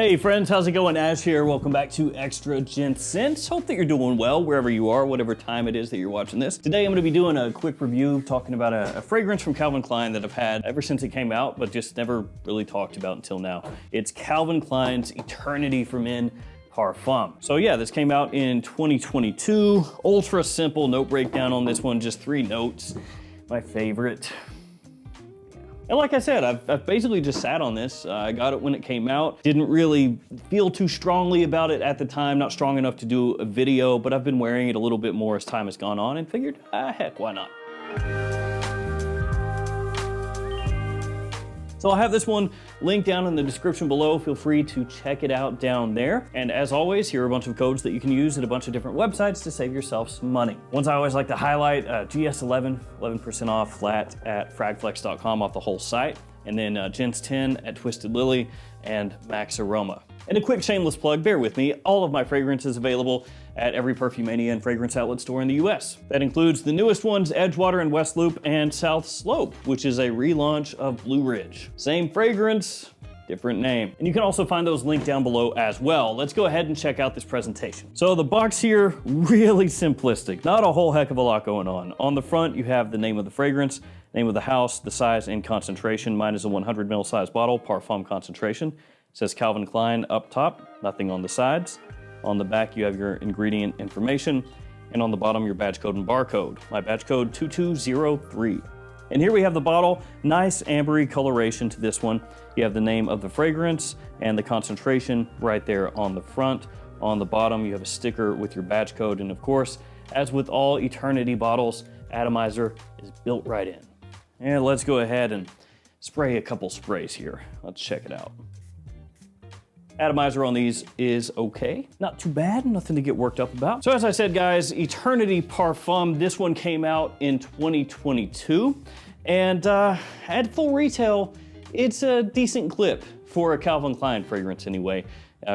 Hey friends, how's it going? Ash here. Welcome back to Extra Gents. Hope that you're doing well wherever you are, whatever time it is that you're watching this. Today I'm going to be doing a quick review talking about a fragrance from Calvin Klein that I've had ever since it came out, but just never really talked about until now. It's Calvin Klein's Eternity for Men Parfum. So yeah, this came out in 2022. Ultra simple note breakdown on this one, just 3 notes. My favorite. And like I said, I've basically just sat on this. I got it when it came out. Didn't really feel too strongly about it at the time, not strong enough to do a video, but I've been wearing it a little bit more as time has gone on and figured, heck, why not? So I'll have this one linked down in the description below. Feel free to check it out down there. And as always, here are a bunch of codes that you can use at a bunch of different websites to save yourself some money. Ones I always like to highlight, GS11, 11% off flat at fragflex.com off the whole site. And then Gents 10 at Twisted Lily and Max Aroma. And a quick shameless plug, bear with me, all of my fragrances available at every Perfumania and fragrance outlet store in the US. That includes the newest ones, Edgewater and West Loop and South Slope, which is a relaunch of Blue Ridge. Same fragrance, different name. And you can also find those linked down below as well. Let's go ahead and check out this presentation. So the box here, really simplistic, not a whole heck of a lot going on. On the front, you have the name of the fragrance, name of the house, the size and concentration. Mine is a 100 ml size bottle, Parfum concentration. It says Calvin Klein up top, nothing on the sides. On the back, you have your ingredient information, and on the bottom, your badge code and barcode. My badge code 2203. And here we have the bottle, nice ambery coloration to this one. You have the name of the fragrance and the concentration right there on the front. On the bottom, you have a sticker with your badge code, and of course, as with all Eternity bottles, atomizer is built right in. And let's go ahead and spray a couple sprays here. Let's check it out. Atomizer on these is okay. Not too bad, nothing to get worked up about. So as I said, guys, Eternity Parfum, this one came out in 2022. And at full retail, it's a decent clip for a Calvin Klein fragrance anyway.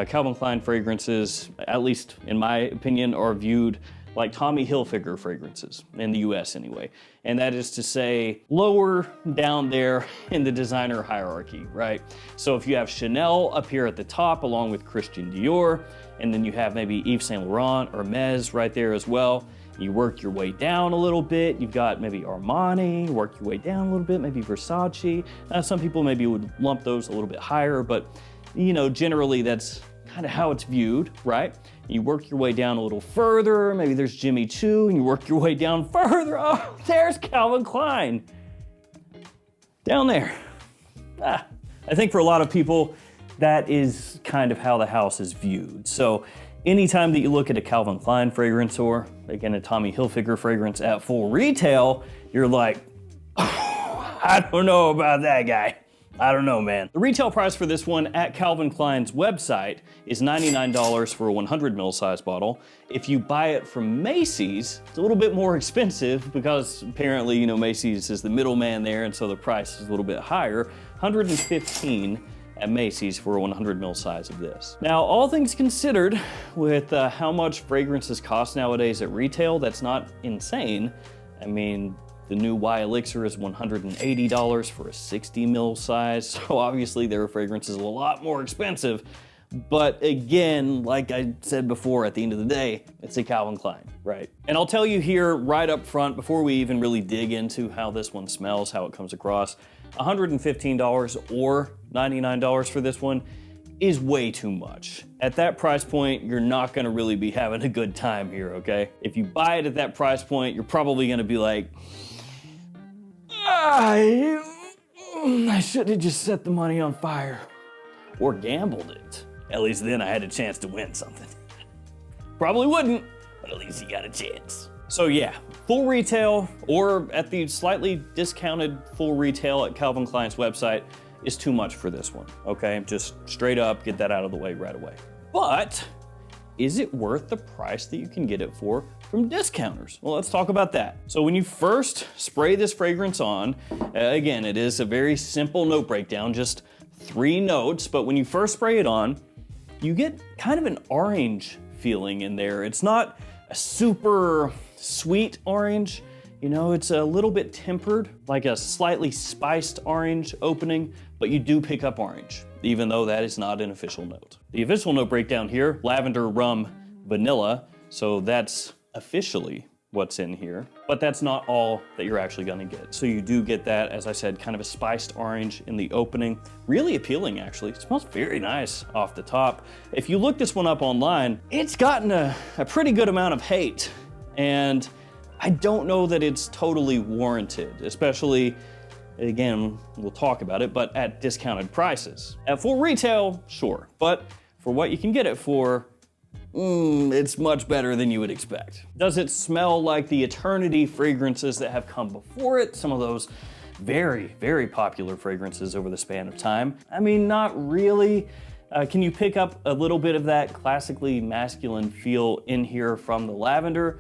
Calvin Klein fragrances, at least in my opinion, are viewed like Tommy Hilfiger fragrances, in the US anyway. And that is to say, lower down there in the designer hierarchy, right? So if you have Chanel up here at the top, along with Christian Dior, and then you have maybe Yves Saint Laurent or Hermes right there as well, you work your way down a little bit, you've got maybe Armani, work your way down a little bit, maybe Versace. Now, some people maybe would lump those a little bit higher, but you know, generally that's kind of how it's viewed, right? You work your way down a little further, maybe there's Jimmy Choo, and you work your way down further. Oh, there's Calvin Klein. Down there. I think for a lot of people, that is kind of how the house is viewed. So anytime that you look at a Calvin Klein fragrance or, again, a Tommy Hilfiger fragrance at full retail, you're like, oh, I don't know about that guy. I don't know, man. The retail price for this one at Calvin Klein's website is $99 for a 100 ml size bottle. If you buy it from Macy's, it's a little bit more expensive because apparently, you know, Macy's is the middleman there, and so the price is a little bit higher. $115 at Macy's for a 100 ml size of this. Now, all things considered, with how much fragrances cost nowadays at retail, that's not insane. I mean, the new Y Elixir is $180 for a 60 ml size, so obviously their fragrance is a lot more expensive. But again, like I said before, at the end of the day, it's a Calvin Klein, right? And I'll tell you here right up front, before we even really dig into how this one smells, how it comes across, $115 or $99 for this one is way too much. At that price point, you're not gonna really be having a good time here, okay? If you buy it at that price point, you're probably gonna be like, I should have just set the money on fire or gambled it. At least then I had a chance to win something. Probably wouldn't, but at least you got a chance. So yeah, full retail or at the slightly discounted full retail at Calvin Klein's website is too much for this one, okay? Just straight up, get that out of the way right away. But is it worth the price that you can get it for from discounters? Well, let's talk about that. So when you first spray this fragrance on, again, it is a very simple note breakdown, just 3 notes, but when you first spray it on, you get kind of an orange feeling in there. It's not a super sweet orange, you know, it's a little bit tempered, like a slightly spiced orange opening, but you do pick up orange, even though that is not an official note. The official note breakdown here, lavender, rum, vanilla, so that's officially what's in here, but that's not all that you're actually gonna get. So you do get that, as I said, kind of a spiced orange in the opening. Really appealing, actually. It smells very nice off the top. If you look this one up online, it's gotten a pretty good amount of hate, and I don't know that it's totally warranted, especially, again, we'll talk about it, but at discounted prices. At full retail, sure, but for what you can get it for, it's much better than you would expect. Does it smell like the Eternity fragrances that have come before it? Some of those very, very popular fragrances over the span of time. I mean, not really. Can you pick up a little bit of that classically masculine feel in here from the lavender?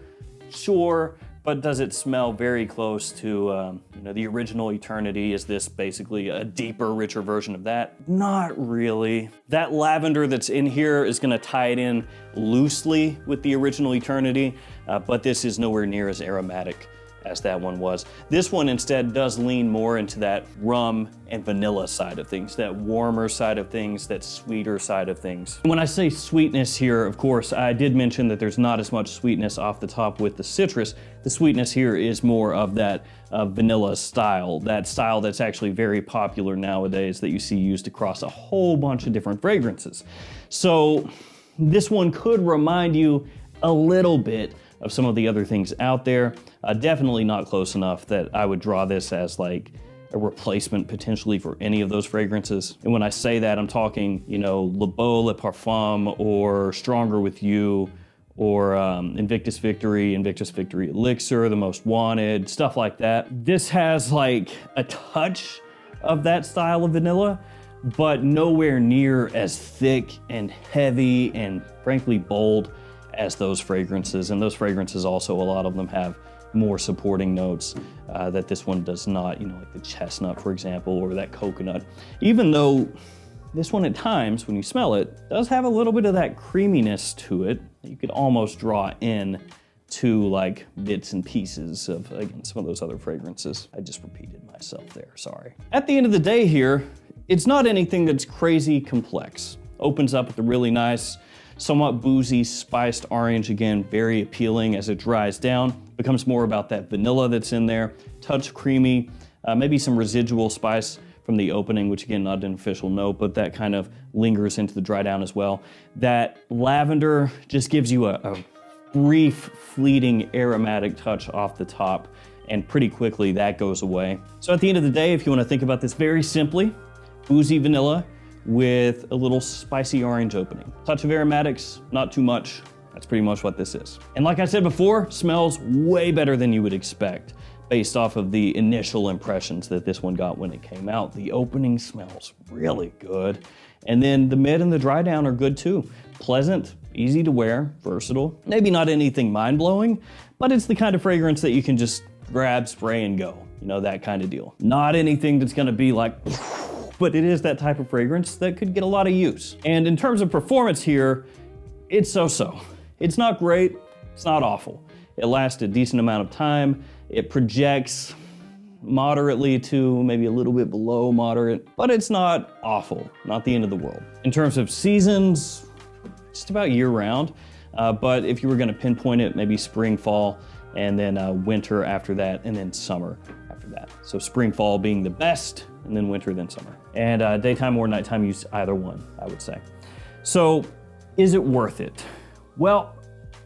Sure, but does it smell very close to the original Eternity? Is this basically a deeper, richer version of that? Not really. That lavender that's in here is gonna tie it in loosely with the original Eternity, but this is nowhere near as aromatic as that one was. This one instead does lean more into that rum and vanilla side of things, that warmer side of things, that sweeter side of things. When I say sweetness here, of course, I did mention that there's not as much sweetness off the top with the citrus. The sweetness here is more of that vanilla style, that style that's actually very popular nowadays that you see used across a whole bunch of different fragrances. So this one could remind you a little bit of some of the other things out there. Definitely not close enough that I would draw this as like a replacement potentially for any of those fragrances. And when I say that, I'm talking, Le Beau, Le Parfum, or Stronger With You, or Invictus Victory Elixir, The Most Wanted, stuff like that. This has like a touch of that style of vanilla, but nowhere near as thick and heavy and frankly bold as those fragrances. And those fragrances also, a lot of them have more supporting notes that this one does not, like the chestnut, for example, or that coconut. Even though this one at times, when you smell it, does have a little bit of that creaminess to it. You could almost draw in to like bits and pieces of, again, some of those other fragrances. I just repeated myself there, sorry. At the end of the day here, it's not anything that's crazy complex. Opens up with a really nice, somewhat boozy, spiced orange, again, very appealing as it dries down. Becomes more about that vanilla that's in there, touch creamy, maybe some residual spice from the opening, which again, not an official note, but that kind of lingers into the dry down as well. That lavender just gives you a brief, fleeting aromatic touch off the top, and pretty quickly that goes away. So at the end of the day, if you want to think about this very simply, boozy vanilla with a little spicy orange opening. Touch of aromatics, not too much. That's pretty much what this is. And like I said before, smells way better than you would expect based off of the initial impressions that this one got when it came out. The opening smells really good. And then the mid and the dry down are good too. Pleasant, easy to wear, versatile. Maybe not anything mind-blowing, but it's the kind of fragrance that you can just grab, spray, and go. That kind of deal. Not anything that's gonna be like, but it is that type of fragrance that could get a lot of use. And in terms of performance here, it's so-so. It's not great, it's not awful. It lasts a decent amount of time. It projects moderately to maybe a little bit below moderate, but it's not awful, not the end of the world. In terms of seasons, just about year round. But if you were gonna pinpoint it, maybe spring, fall, and then winter after that, and then summer after that. So spring, fall being the best, and then winter, then summer. And daytime or nighttime, use either one, I would say. So is it worth it? Well,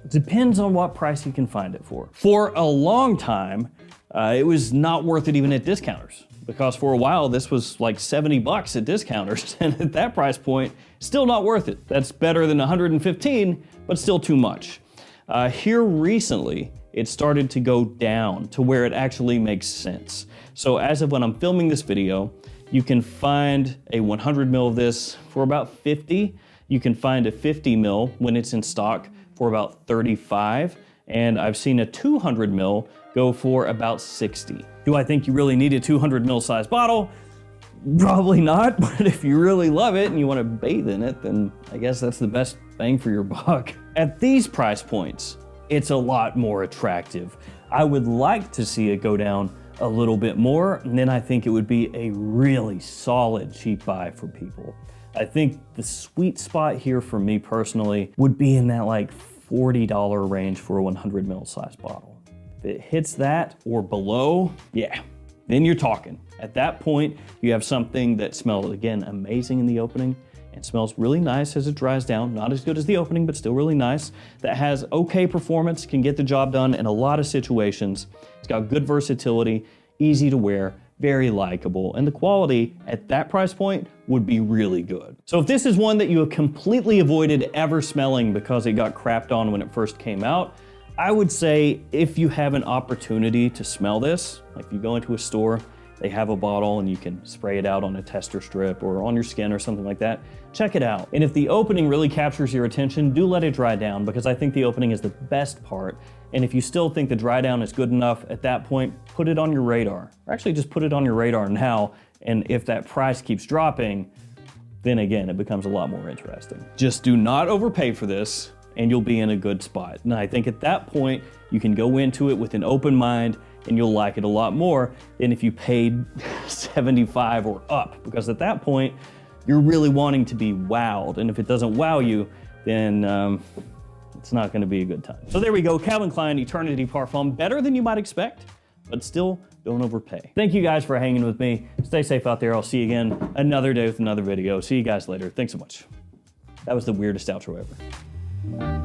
it depends on what price you can find it for. For a long time, it was not worth it even at discounters, because for a while this was like 70 bucks at discounters, and at that price point, still not worth it. That's better than 115, but still too much. Here recently, it started to go down to where it actually makes sense. So as of when I'm filming this video, you can find a 100 ml of this for about 50. You can find a 50 ml when it's in stock for about 35. And I've seen a 200 ml go for about 60. Do I think you really need a 200 ml size bottle? Probably not, but if you really love it and you want to bathe in it, then I guess that's the best bang for your buck. At these price points, it's a lot more attractive. I would like to see it go down a little bit more, and then I think it would be a really solid cheap buy for people. I think the sweet spot here for me personally would be in that like $40 range for a 100 ml size bottle. If it hits that or below, yeah, then you're talking. At that point, you have something that smells, again, amazing in the opening and smells really nice as it dries down. Not as good as the opening, but still really nice. That has okay performance, can get the job done in a lot of situations. It's got good versatility, easy to wear, very likable, and the quality at that price point would be really good. So if this is one that you have completely avoided ever smelling because it got crapped on when it first came out, I would say if you have an opportunity to smell this, like if you go into a store, they have a bottle and you can spray it out on a tester strip or on your skin or something like that, check it out. And if the opening really captures your attention, do let it dry down, because I think the opening is the best part. And if you still think the dry down is good enough at that point, put it on your radar. Or actually just put it on your radar now, and if that price keeps dropping, then again, it becomes a lot more interesting. Just do not overpay for this, and you'll be in a good spot. And I think at that point, you can go into it with an open mind, and you'll like it a lot more than if you paid $75 or up, because at that point, you're really wanting to be wowed. And if it doesn't wow you, then it's not gonna be a good time. So there we go, Calvin Klein Eternity Parfum. Better than you might expect, but still don't overpay. Thank you guys for hanging with me. Stay safe out there. I'll see you again another day with another video. See you guys later. Thanks so much. That was the weirdest outro ever.